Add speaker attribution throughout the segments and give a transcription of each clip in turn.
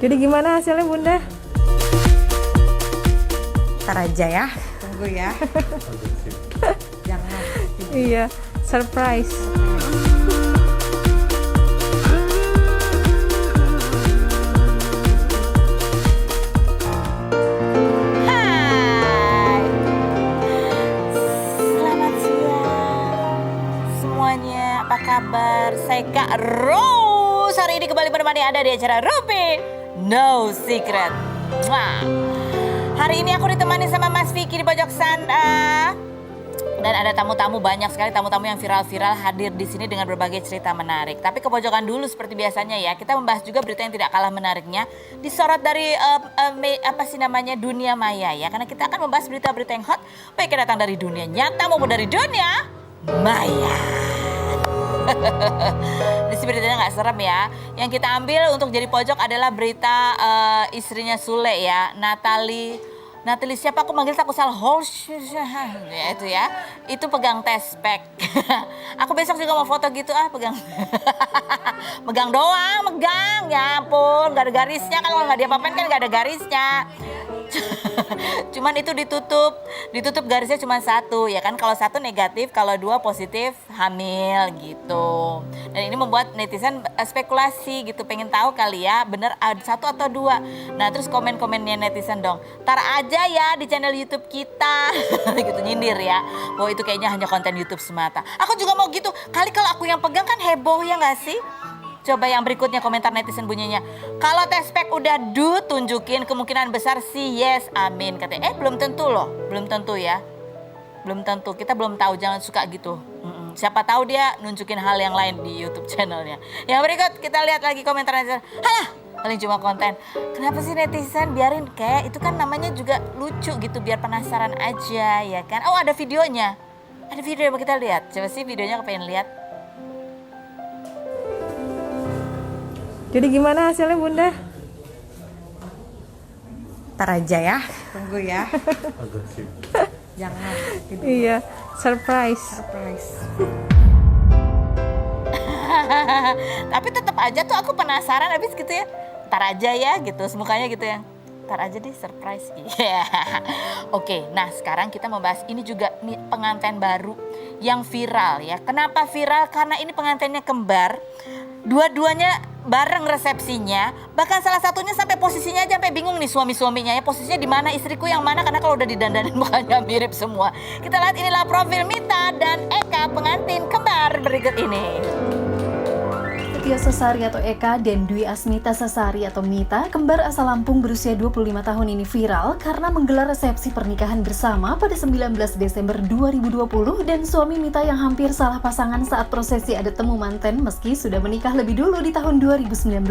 Speaker 1: Jadi gimana hasilnya Bunda?
Speaker 2: Ntar aja ya, tunggu ya. Jangan.
Speaker 1: Iya, surprise.
Speaker 3: Hai, selamat siang semuanya, apa kabar? Saya Kak Rose, hari ini kembali menemani Anda di acara Ruby No Secret. Mwah. Hari ini aku ditemani sama Mas Vicky di pojok sana. Dan ada tamu-tamu, banyak sekali tamu-tamu yang viral-viral hadir di sini dengan berbagai cerita menarik. Tapi ke pojokan dulu seperti biasanya ya, kita membahas juga berita yang tidak kalah menariknya. Disorot dari dunia maya ya. Karena kita akan membahas berita-berita yang hot, baik yang datang dari dunia nyata maupun dari dunia maya. Di sini beritanya nggak serem ya. Yang kita ambil untuk jadi pojok adalah berita istrinya Sule ya, Natalie siapa aku manggil takut salah ya itu ya. Itu pegang tespek. Aku besok juga mau foto gitu pegang. Megang doang, megang. Ya ampun, gak ada garisnya. Kalau nggak diapa-apain kan gak ada garisnya. Cuman itu ditutup garisnya cuma satu ya kan. Kalau satu negatif, kalau dua positif hamil gitu. Dan ini membuat netizen spekulasi gitu, pengen tahu kali ya bener ada satu atau dua. Nah terus komen-komennya netizen dong, tar aja ya di channel YouTube kita. Gitu nyindir ya, bahwa itu kayaknya hanya konten YouTube semata. Aku juga mau gitu, kali kalau aku yang pegang kan heboh ya gak sih? Coba yang berikutnya komentar netizen bunyinya, kalau tespek udah tunjukin kemungkinan besar sih yes, amin. Katanya belum tentu loh, belum tentu ya. Belum tentu, kita belum tahu, jangan suka gitu. Siapa tahu dia nunjukin hal yang lain di YouTube channelnya. Yang berikut kita lihat lagi komentar netizen. Halah, paling cuma konten. Kenapa sih netizen biarin kayak itu kan namanya juga lucu gitu, biar penasaran aja ya kan. Oh ada videonya, ada video yang kita lihat. Coba sih videonya kepengen lihat.
Speaker 1: Jadi gimana hasilnya Bunda?
Speaker 2: Ntar aja ya, tunggu ya. Jangan.
Speaker 1: Iya, surprise.
Speaker 3: Tapi tetap aja tuh aku penasaran habis gitu ya. Ntar aja ya gitu, mukanya gitu ya. Ntar aja deh surprise. Iya. Oke, nah sekarang kita membahas ini juga nih pengantin baru yang viral ya. Kenapa viral? Karena ini pengantinnya kembar. Dua-duanya bareng resepsinya, bahkan salah satunya sampai posisinya aja sampai bingung nih suami-suaminya ya, posisinya di mana, istriku yang mana, karena kalau udah didandanin mukanya mirip semua. Kita lihat inilah profil Mita dan Eka pengantin kembar berikut ini.
Speaker 4: Setia Sasari atau Eka dan Dwi Asmita Sasari atau Mita, kembar asal Lampung berusia 25 tahun ini viral karena menggelar resepsi pernikahan bersama pada 19 Desember 2020 dan suami Mita yang hampir salah pasangan saat prosesi adat temu manten meski sudah menikah lebih dulu di tahun 2019.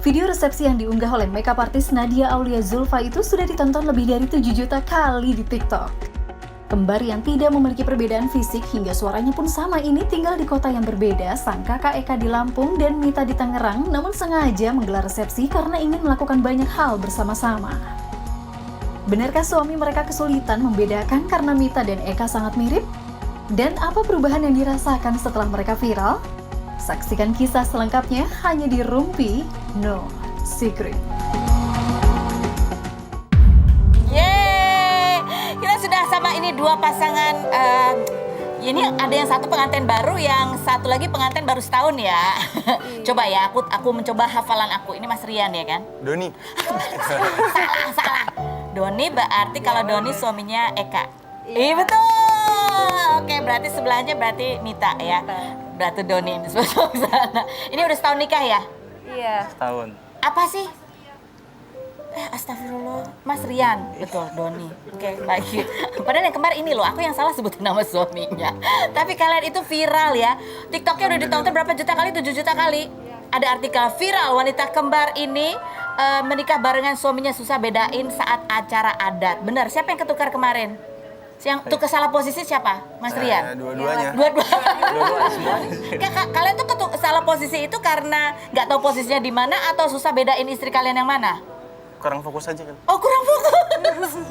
Speaker 4: Video resepsi yang diunggah oleh makeup artist Nadia Aulia Zulfa itu sudah ditonton lebih dari 7 juta kali di TikTok. Kembar yang tidak memiliki perbedaan fisik hingga suaranya pun sama ini tinggal di kota yang berbeda, sang kakak Eka di Lampung dan Mita di Tangerang, namun sengaja menggelar resepsi karena ingin melakukan banyak hal bersama-sama. Benarkah suami mereka kesulitan membedakan karena Mita dan Eka sangat mirip? Dan apa perubahan yang dirasakan setelah mereka viral? Saksikan kisah selengkapnya hanya di Rumpi No Secret.
Speaker 3: Sama ini dua pasangan, ini ada yang satu pengantin baru, yang satu lagi pengantin baru setahun ya. Coba ya, aku mencoba hafalan aku. Ini Mas Rian ya kan?
Speaker 5: Doni.
Speaker 3: Salah. Doni berarti kalau Doni suaminya Eka. Iya betul. Oke, berarti sebelahnya berarti Mita ya. Berarti Doni ini sebelah sana. Ini udah setahun nikah ya?
Speaker 1: Iya.
Speaker 5: Setahun.
Speaker 3: Apa sih? Astagfirullah, Mas Rian, betul, Doni. Oke, lagi. Padahal yang kembar ini loh, aku yang salah sebutin nama suaminya. Tapi kalian itu viral ya. TikToknya udah ditonton berapa juta kali? 7 juta kali. Ada artikel viral, wanita kembar ini menikah barengan suaminya susah bedain saat acara adat. Benar, siapa yang ketukar kemarin? Yang tukar salah posisi siapa? Mas Rian?
Speaker 5: Dua-duanya.
Speaker 3: Kalian tuh salah posisi itu karena nggak tahu posisinya di mana atau susah bedain istri kalian yang mana?
Speaker 5: Kurang fokus aja kan.
Speaker 3: Oh kurang fokus.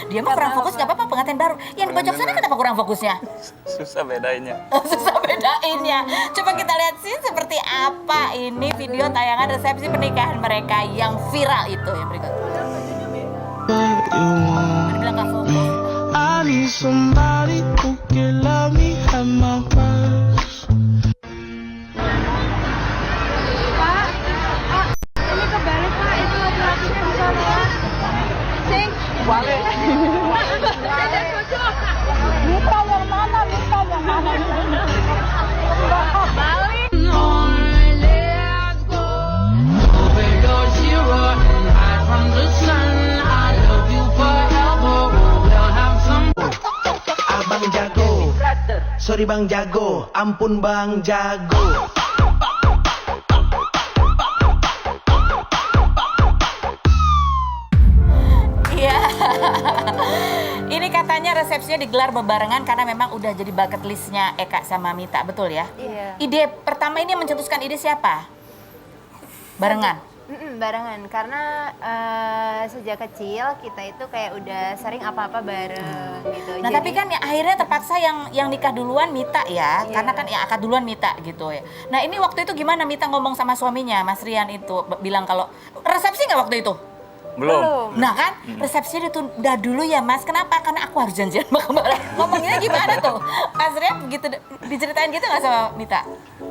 Speaker 3: Dia mah kurang fokus nggak apa-apa, pengantin baru. Yang di pojok sana kenapa kurang fokusnya?
Speaker 5: Susah bedainnya.
Speaker 3: Susah bedainnya. Coba kita lihat sih seperti apa ini video tayangan resepsi pernikahan mereka yang viral itu yang berikut. Dibilang nggak fokus.
Speaker 6: I need somebody who can love me at my worst. Abang jago, sorry bang jago, ampun bang jago.
Speaker 3: Iya. Ini katanya resepsinya digelar bebarengan karena memang udah jadi bucket listnya Eka sama Mita, betul ya?
Speaker 1: Iya.
Speaker 3: Ide pertama ini yang mencetuskan ide siapa? Barengan?
Speaker 7: Barengan, karena sejak kecil kita itu kayak udah sering apa-apa bareng gitu.
Speaker 3: Nah tapi kan ya, akhirnya terpaksa yang nikah duluan Mita ya, karena kan yang akad duluan Mita gitu ya. Nah ini waktu itu gimana Mita ngomong sama suaminya, Mas Rian itu bilang kalau resepsi nggak waktu itu?
Speaker 5: Belum.
Speaker 3: Nah kan resepsinya ditunda dulu ya Mas, kenapa? Karena aku harus janjian sama kembaran. Ngomongnya gimana tuh? Mas Rian begitu diceritain gitu nggak sama Mita?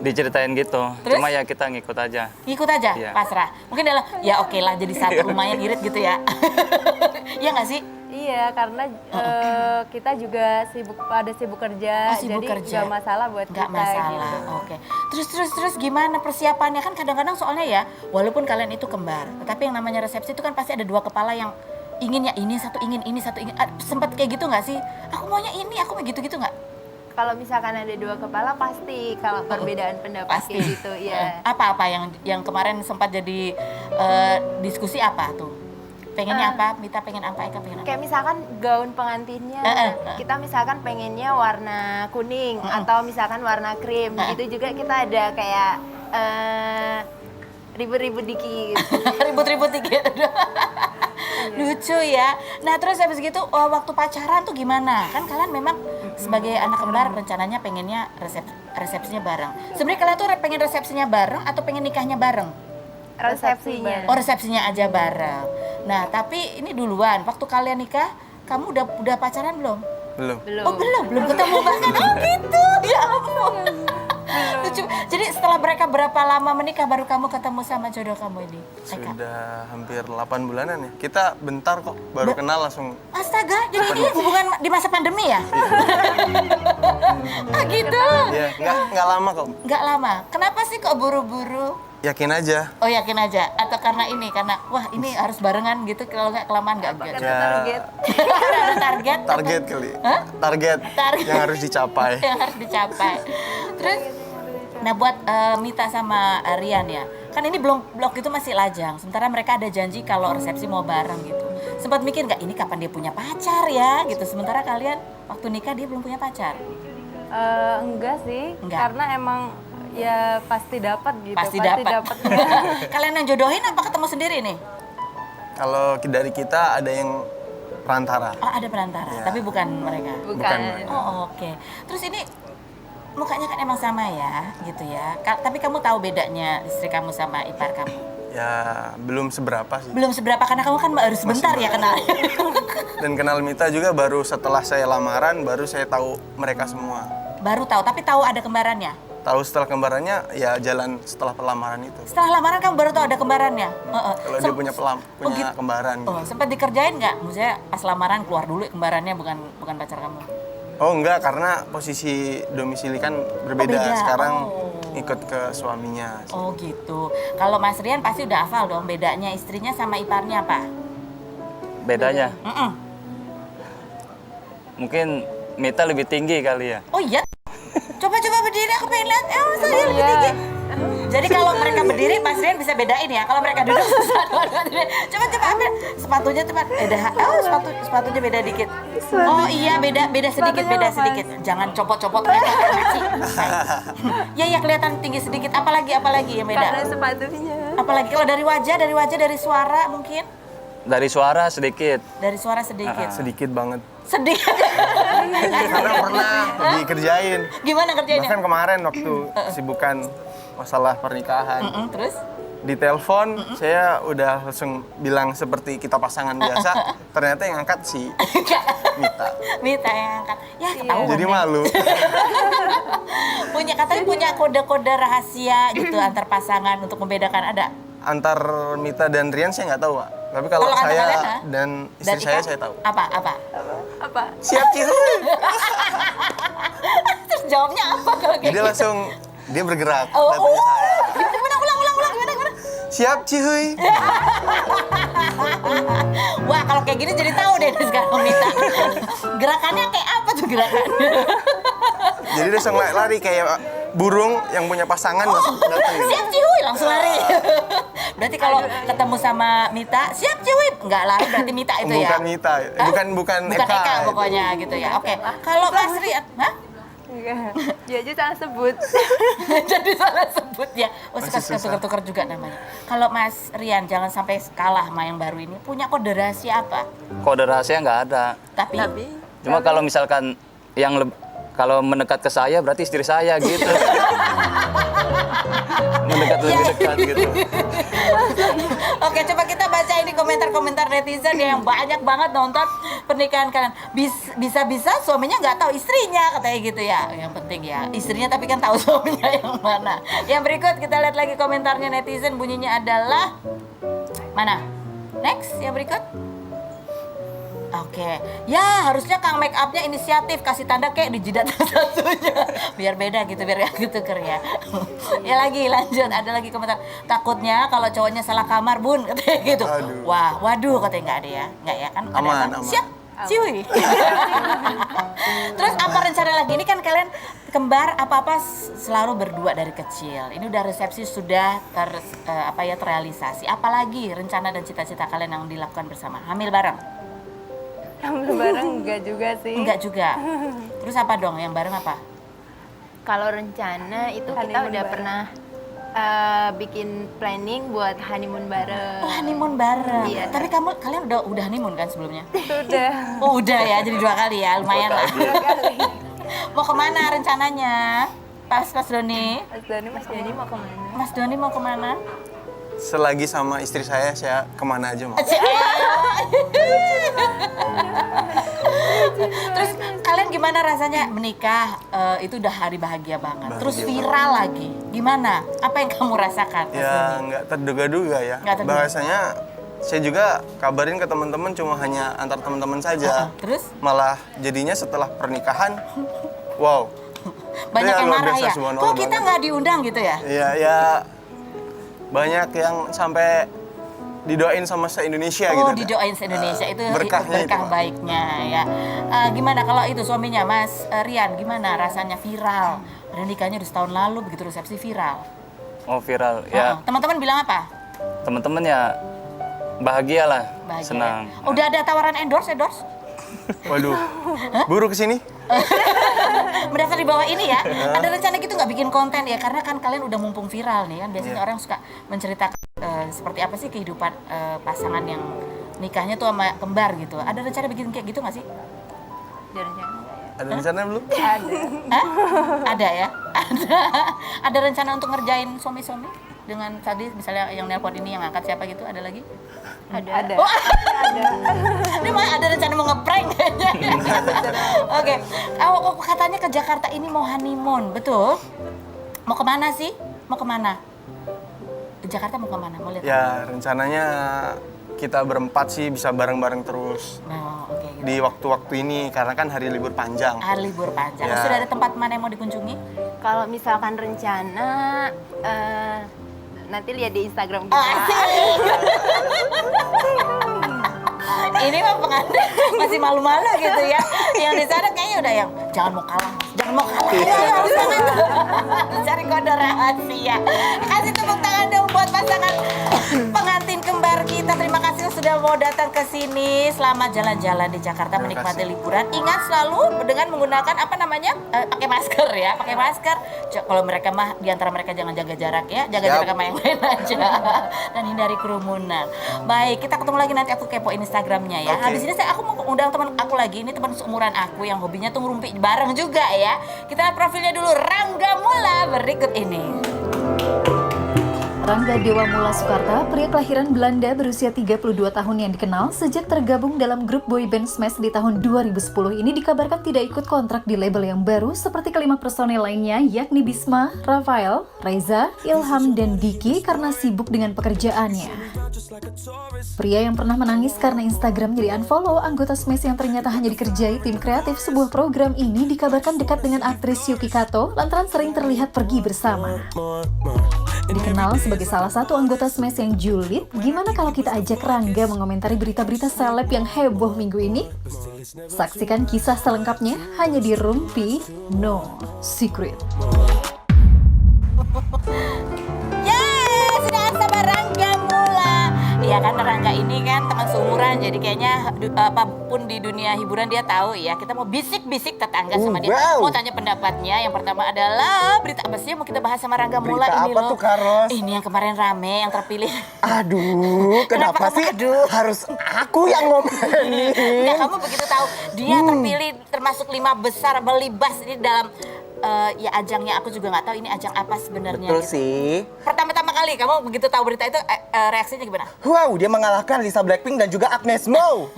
Speaker 5: Diceritain gitu.
Speaker 3: Terus?
Speaker 5: Cuma ya kita ngikut aja.
Speaker 3: Ngikut aja,
Speaker 5: Iya.
Speaker 3: pasrah. Mungkin dalam, ya oke lah jadi satu lumayan irit gitu ya. Iya nggak sih?
Speaker 1: Iya, karena kita juga sibuk kerja,
Speaker 3: Oh, sibuk
Speaker 1: jadi
Speaker 3: kerja.
Speaker 1: nggak masalah buat
Speaker 3: Nggak
Speaker 1: kita
Speaker 3: masalah,
Speaker 1: gitu.
Speaker 3: oke. Terus gimana persiapannya? Kan kadang-kadang soalnya ya, walaupun kalian itu kembar, tetapi yang namanya resepsi itu kan pasti ada dua kepala yang inginnya ini satu ingin. Sempat kayak gitu nggak sih? Aku maunya ini, aku mau gitu-gitu nggak?
Speaker 7: Kalau misalkan ada dua kepala pasti, kalau perbedaan pendapat
Speaker 3: Pasti.
Speaker 7: kayak gitu ya.
Speaker 3: Apa yang kemarin sempat jadi diskusi apa tuh? Pengennya apa? Mita pengen apa? Eka pengen apa?
Speaker 7: Kayak misalkan gaun pengantinnya, kita misalkan pengennya warna kuning atau misalkan warna krim, itu juga kita ada kayak ribut-ribut dikit.
Speaker 3: Ribut-ribut dikit. Lucu ya. Nah terus habis gitu waktu pacaran tuh gimana? Kan kalian memang sebagai anak kembar rencananya pengennya resepsinya bareng. Sebenarnya kalian tuh pengen resepsinya bareng atau pengen nikahnya bareng?
Speaker 7: Resepsinya.
Speaker 3: Oh resepsinya aja bareng. Nah tapi ini duluan, waktu kalian nikah, kamu udah pacaran belum?
Speaker 5: Belum.
Speaker 3: Oh belum ketemu bahkan. Oh gitu, ya ampun. Lucu. Jadi setelah mereka berapa lama menikah baru kamu ketemu sama jodoh kamu ini? Eka?
Speaker 8: Sudah hampir 8 bulanan ya. Kita bentar kok, baru kenal langsung.
Speaker 3: Astaga, jadi ini hubungan di masa pandemi ya? Ah gitu?
Speaker 8: Ya, nggak lama kok.
Speaker 3: Nggak lama. Kenapa sih kok buru-buru?
Speaker 8: Yakin aja.
Speaker 3: Oh yakin aja? Atau karena wah ini harus barengan gitu, kalau nggak kelamaan nggak good?
Speaker 8: Ya,
Speaker 3: Ada target?
Speaker 8: target kali.
Speaker 3: Hah?
Speaker 8: Target
Speaker 3: Target.
Speaker 8: yang harus dicapai.
Speaker 3: Yang harus dicapai. Terus, nah buat Mita sama Rian ya, kan ini blok itu masih lajang. Sementara mereka ada janji kalau resepsi mau bareng gitu. Sempat mikir nggak ini kapan dia punya pacar ya gitu. Sementara kalian waktu nikah dia belum punya pacar.
Speaker 1: Enggak sih,
Speaker 3: Enggak.
Speaker 1: karena emang ya pasti dapat gitu.
Speaker 3: Pasti dapat. Kalian yang jodohin apa ketemu sendiri nih?
Speaker 8: Kalau dari kita ada yang perantara.
Speaker 3: Oh ada perantara,
Speaker 8: Ya.
Speaker 3: tapi bukan mereka.
Speaker 8: Bukan mereka.
Speaker 3: Oh oke. Terus ini mukanya kan emang sama ya, gitu ya. Tapi kamu tahu bedanya istri kamu sama ipar kamu?
Speaker 8: Ya, belum seberapa sih.
Speaker 3: Belum seberapa karena kamu kan baru sebentar ya kenal.
Speaker 8: Dan kenal Mita juga baru setelah saya lamaran, baru saya tahu mereka semua.
Speaker 3: Baru tahu, tapi tahu ada kembarannya.
Speaker 8: Tahu setelah kembarannya, ya jalan setelah pelamaran itu.
Speaker 3: Setelah lamaran kamu baru tahu ada kembarannya.
Speaker 8: Kalau dia punya
Speaker 3: gitu.
Speaker 8: kembaran.
Speaker 3: Oh, sempat dikerjain nggak? Maksudnya pas lamaran keluar dulu kembarannya bukan pacar kamu.
Speaker 8: Oh enggak, karena posisi domisili kan berbeda.
Speaker 3: beda.
Speaker 8: Sekarang
Speaker 3: Oh.
Speaker 8: ikut ke suaminya.
Speaker 3: Oh gitu. Kalau Mas Rian pasti udah hafal dong bedanya istrinya sama iparnya apa?
Speaker 5: Bedanya
Speaker 3: Mm-mm.
Speaker 5: mungkin Mita lebih tinggi kali ya.
Speaker 3: Oh iya? Coba berdiri, aku pengen lihat. Saya lebih tinggi. Jadi kalau mereka berdiri, Mas Rian bisa bedain ya. Kalau mereka duduk, susah. Coba ambil sepatunya teman. Sepatunya beda dikit. Oh iya, beda sedikit. Jangan copot-copot. Ya kelihatan tinggi sedikit. Apalagi yang beda?
Speaker 7: Karena sepatunya.
Speaker 3: Apalagi kalau dari wajah, dari suara mungkin.
Speaker 5: Dari suara sedikit.
Speaker 3: Dari suara sedikit.
Speaker 8: Sedikit banget.
Speaker 3: Sedih.
Speaker 8: Karena pernah dikerjain.
Speaker 3: Gimana kerjanya?
Speaker 8: Bahkan kemarin waktu kesibukan masalah pernikahan.
Speaker 3: Terus?
Speaker 8: Di telepon saya udah langsung bilang seperti kita pasangan biasa. Ternyata yang angkat si Mita.
Speaker 3: Mita yang angkat. Ya ketahuan.
Speaker 8: Jadi
Speaker 3: deh.
Speaker 8: malu.
Speaker 3: Katanya punya kode-kode rahasia gitu antar pasangan untuk membedakan, ada?
Speaker 8: Antar Mita dan Rian saya nggak tahu, Pak. Tapi kalau
Speaker 3: Kalau antar
Speaker 8: saya
Speaker 3: kalian, ha?
Speaker 8: dan istri
Speaker 3: Dan Ika?
Speaker 8: saya tahu.
Speaker 3: Apa?
Speaker 1: Apa?
Speaker 8: Siap Cihuy.
Speaker 3: Terus jawabnya apa kalau kayak
Speaker 8: Dia
Speaker 3: gitu?
Speaker 8: langsung dia bergerak.
Speaker 3: Oh,
Speaker 8: datang ke saya.
Speaker 3: Gimana? Ulang. Gimana?
Speaker 8: Siap Cihuy.
Speaker 3: Wah, kalau kayak gini jadi tahu deh sekarang Mita. Gerakannya kayak apa tuh gerakannya?
Speaker 8: Jadi dia langsung lari kayak burung yang punya pasangan langsung datang. Gitu.
Speaker 3: Siap Cihuy, langsung lari. Berarti kalau ketemu sama Mita, siap Cihuy, nggak lari berarti Mita itu ya?
Speaker 8: Bukan Mita,
Speaker 3: Hah?
Speaker 8: bukan
Speaker 3: Bukan Eka pokoknya gitu ya. Oke. Kalau Mas Rian, hah?
Speaker 1: Enggak. Dia aja salah sebut.
Speaker 3: Jadi salah sebut ya. Oh,
Speaker 8: Masih
Speaker 3: suka
Speaker 8: susah.
Speaker 3: tukar-tukar juga namanya. Kalau Mas Rian, jangan sampai kalah sama yang baru ini. Punya kode rahasia apa?
Speaker 5: Kode rahasia nggak ada.
Speaker 3: Tapi
Speaker 5: Cuma kalau misalkan yang kalau mendekat ke saya berarti istri saya gitu. Mendekat lebih dekat gitu.
Speaker 3: Oke, coba kita baca ini komentar-komentar netizen yang banyak banget nonton pernikahan kalian. Bisa-bisa suaminya nggak tahu istrinya, katanya gitu ya. Yang penting ya, istrinya tapi kan tahu suaminya yang mana. Yang berikut kita lihat lagi komentarnya netizen, bunyinya adalah mana? Next, yang berikut. Oke, ya harusnya Kang Make Up-nya inisiatif kasih tanda kayak di jidat satunya biar beda gitu, biar gak ketuker ya. Ya lagi lanjut, ada lagi komentar, takutnya kalau cowoknya salah kamar bun, katanya gitu.
Speaker 8: Aduh.
Speaker 3: Wah, waduh, katanya nggak ada ya, nggak ya kan? Ada
Speaker 8: Aman,
Speaker 3: apa?
Speaker 8: aman.
Speaker 3: Siap, ciwi. Terus apa rencana lagi? Ini kan kalian kembar apa-apa selalu berdua dari kecil. Ini udah resepsi sudah terrealisasi. Apalagi rencana dan cita-cita kalian yang dilakukan bersama? Hamil bareng?
Speaker 1: Hamil bareng enggak juga sih.
Speaker 3: Enggak juga. Terus apa dong yang bareng apa?
Speaker 7: Kalau rencana itu kita
Speaker 1: Honeymoon
Speaker 7: udah
Speaker 1: bareng.
Speaker 7: pernah bikin planning buat honeymoon bareng.
Speaker 3: Oh, honeymoon bareng.
Speaker 7: Iya.
Speaker 3: Tapi kalian udah honeymoon kan sebelumnya?
Speaker 1: Sudah.
Speaker 3: Oh, udah ya. Jadi 2 kali ya. Lumayan lah. Mau kemana rencananya? Mas Doni.
Speaker 1: Mas Dani mau kemana?
Speaker 3: Mas Doni mau kemana?
Speaker 8: Selagi sama istri saya kemana aja mau.
Speaker 3: Terus kalian gimana rasanya menikah? Itu udah hari bahagia banget. Terus
Speaker 8: Bahagia
Speaker 3: viral lagi. Gimana? Apa yang kamu rasakan? Mas
Speaker 8: Ya
Speaker 3: Doni?
Speaker 8: nggak terduga-duga ya.
Speaker 3: Nggak terduga.
Speaker 8: Bahasanya saya juga kabarin ke teman-teman cuma hanya antar teman-teman saja.
Speaker 3: Terus
Speaker 8: Malah jadinya setelah pernikahan, wow.
Speaker 3: banyak
Speaker 8: Itu ya
Speaker 3: yang
Speaker 8: luar
Speaker 3: marah
Speaker 8: biasa,
Speaker 3: ya.
Speaker 8: subhanallah
Speaker 3: Kok kita
Speaker 8: banget.
Speaker 3: nggak diundang gitu ya?
Speaker 8: Ya banyak yang sampai didoain sama se-Indonesia gitu.
Speaker 3: Oh, didoain se-Indonesia itu
Speaker 8: berkahnya
Speaker 3: berkah
Speaker 8: itu, Pak.
Speaker 3: baiknya ya. Gimana kalau itu suaminya Mas Rian, gimana rasanya viral? Padahal nikahnya udah setahun lalu, begitu resepsi viral.
Speaker 5: Oh viral ya.
Speaker 3: Teman-teman bilang apa?
Speaker 5: Teman-teman ya bahagia lah,
Speaker 3: Bahagia.
Speaker 5: senang.
Speaker 3: Ya? Udah ada tawaran endorse?
Speaker 8: Waduh, buru kesini?
Speaker 3: Mendaftar di bawah ini ya. Ada rencana gitu nggak bikin konten ya? Karena kan kalian udah mumpung viral nih kan. Biasanya orang suka menceritakan seperti apa sih kehidupan pasangan yang nikahnya tuh sama kembar gitu. Ada rencana bikin kayak gitu nggak sih?
Speaker 1: Ada rencana nggak ya?
Speaker 8: Ada rencana belum?
Speaker 1: Ada.
Speaker 3: Hah? Ada ya? Ada. Ada rencana untuk ngerjain suami-suami? Dengan tadi misalnya yang nelpon ini yang angkat siapa gitu, ada lagi?
Speaker 1: Ada.
Speaker 3: Oh, ini mah ada rencana mau ngeprank kayaknya. Oke. Oh, katanya ke Jakarta ini mau honeymoon, betul? Mau kemana sih? Mau kemana? Ke Jakarta mau kemana? Mau lihat?
Speaker 8: Ya rencananya kita berempat sih bisa bareng-bareng terus
Speaker 3: Oh, oke. Gitu.
Speaker 8: di waktu-waktu ini karena kan hari libur panjang.
Speaker 3: Hari libur panjang.
Speaker 8: Ya.
Speaker 3: Sudah ada tempat mana yang mau dikunjungi?
Speaker 7: Kalau misalkan rencana nanti lihat di Instagram kita.
Speaker 3: Oh, asik. Ini mah pengantin masih malu-malu gitu ya. Yang di sana kayaknya udah yang jangan mau kalah, Mas. Jangan mau kalah. Ayo, harus banget. Cari kode rahasia. Kasih tepuk tangan dong buat pasangan pengantin kembar kita. Terima kasih yang sudah mau datang ke sini. Selamat jalan-jalan di Jakarta, menikmati liburan. Ingat selalu dengan menggunakan apa namanya? Pakai masker ya, pakai masker. Kalau mereka mah di antara mereka jangan jaga jarak ya, jaga jarak sama yang lain aja. Dan hindari kerumunan. Baik, kita ketemu lagi nanti, aku kepoin Instagramnya ya. Habis ini aku mau undang teman aku lagi, ini teman seumuran aku yang hobinya tuh ngerumpi bareng juga ya. Kita lihat profilnya dulu, Rangga Mula berikut ini.
Speaker 4: Rangga Dewa Mula Soekarta, pria kelahiran Belanda berusia 32 tahun yang dikenal sejak tergabung dalam grup boyband Smash di tahun 2010 ini dikabarkan tidak ikut kontrak di label yang baru seperti kelima personel lainnya yakni Bisma, Rafael, Reza, Ilham, dan Diki karena sibuk dengan pekerjaannya. Pria yang pernah menangis karena Instagram jadi unfollow anggota Smash yang ternyata hanya dikerjai tim kreatif sebuah program ini dikabarkan dekat dengan aktris Yuki Kato lantaran sering terlihat pergi bersama. Dikenal sebagai salah satu anggota Smash yang julid, gimana kalau kita ajak Rangga mengomentari berita-berita seleb yang heboh minggu ini? Saksikan kisah selengkapnya hanya di Rumpi No Secret.
Speaker 3: Yeay, sudah sama Rangga Mula. Iya kan, Rangga ini kan teman seumuran, jadi kayaknya apapun di dunia hiburan dia tahu ya. Kita mau bisik-bisik tetangga sama dia. Mau tanya pendapatnya. Yang pertama adalah berita apa sih yang mau kita bahas sama Rangga Mula ini
Speaker 8: apa
Speaker 3: loh.
Speaker 8: tuh, Karos?
Speaker 3: Ini yang kemarin rame, yang terpilih.
Speaker 8: Aduh, kenapa sih harus aku yang ngomelin?
Speaker 3: Nah, kamu begitu tahu dia terpilih termasuk 5 besar belibas ini dalam ya ajangnya, aku juga nggak tahu ini ajang apa sebenarnya.
Speaker 9: Betul
Speaker 3: gitu.
Speaker 9: sih.
Speaker 3: Pertama-tama kali kamu begitu tahu berita itu reaksinya gimana?
Speaker 9: Wow, dia mengalahkan Lisa Blackpink dan juga Agnes Mo.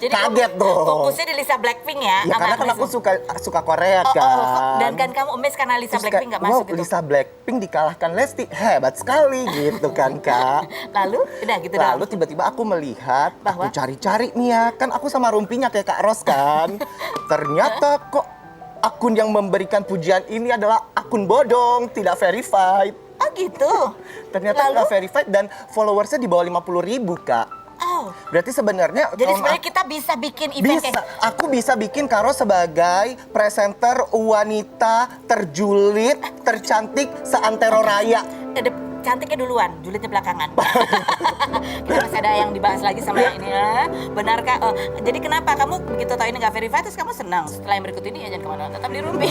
Speaker 3: Jadi
Speaker 9: kaget
Speaker 3: kamu
Speaker 9: dong.
Speaker 3: fokusnya di Lisa Blackpink ya?
Speaker 9: Ya
Speaker 3: sama
Speaker 9: karena kan
Speaker 3: Agnes
Speaker 9: aku
Speaker 3: Mo.
Speaker 9: suka Korea kan.
Speaker 3: Dan kan kamu emes karena Lisa
Speaker 9: Terus
Speaker 3: Blackpink nggak
Speaker 9: wow,
Speaker 3: masuk gitu.
Speaker 9: Lisa Blackpink dikalahkan Lesti, hebat sekali gitu kan Kak.
Speaker 3: Lalu udah gitu
Speaker 9: Lalu
Speaker 3: dong.
Speaker 9: tiba-tiba aku melihat,
Speaker 3: Bahwa?
Speaker 9: aku cari-cari nih ya, kan aku sama Rumpinya kayak Kak Ros kan. Ternyata kok akun yang memberikan pujian ini adalah akun bodong, tidak verified.
Speaker 3: Oh gitu.
Speaker 9: Ternyata
Speaker 3: Lalu?
Speaker 9: nggak verified dan followersnya di bawah 50.000 Kak.
Speaker 3: Oh.
Speaker 9: Berarti sebenarnya
Speaker 3: Jadi
Speaker 9: kalau
Speaker 3: sebenarnya kita bisa bikin event
Speaker 9: bisa,
Speaker 3: kayak
Speaker 9: aku bisa bikin Karo sebagai presenter wanita terjulit, tercantik seantero raya.
Speaker 3: cantiknya duluan, julidnya belakangan. Kita masih ada yang dibahas lagi sama yang ini ya. Benarkah? Jadi kenapa kamu begitu tahu ini nggak verified terus kamu senang? Setelah yang berikut ini ya jangan kemana-mana, tetap di Rumpi.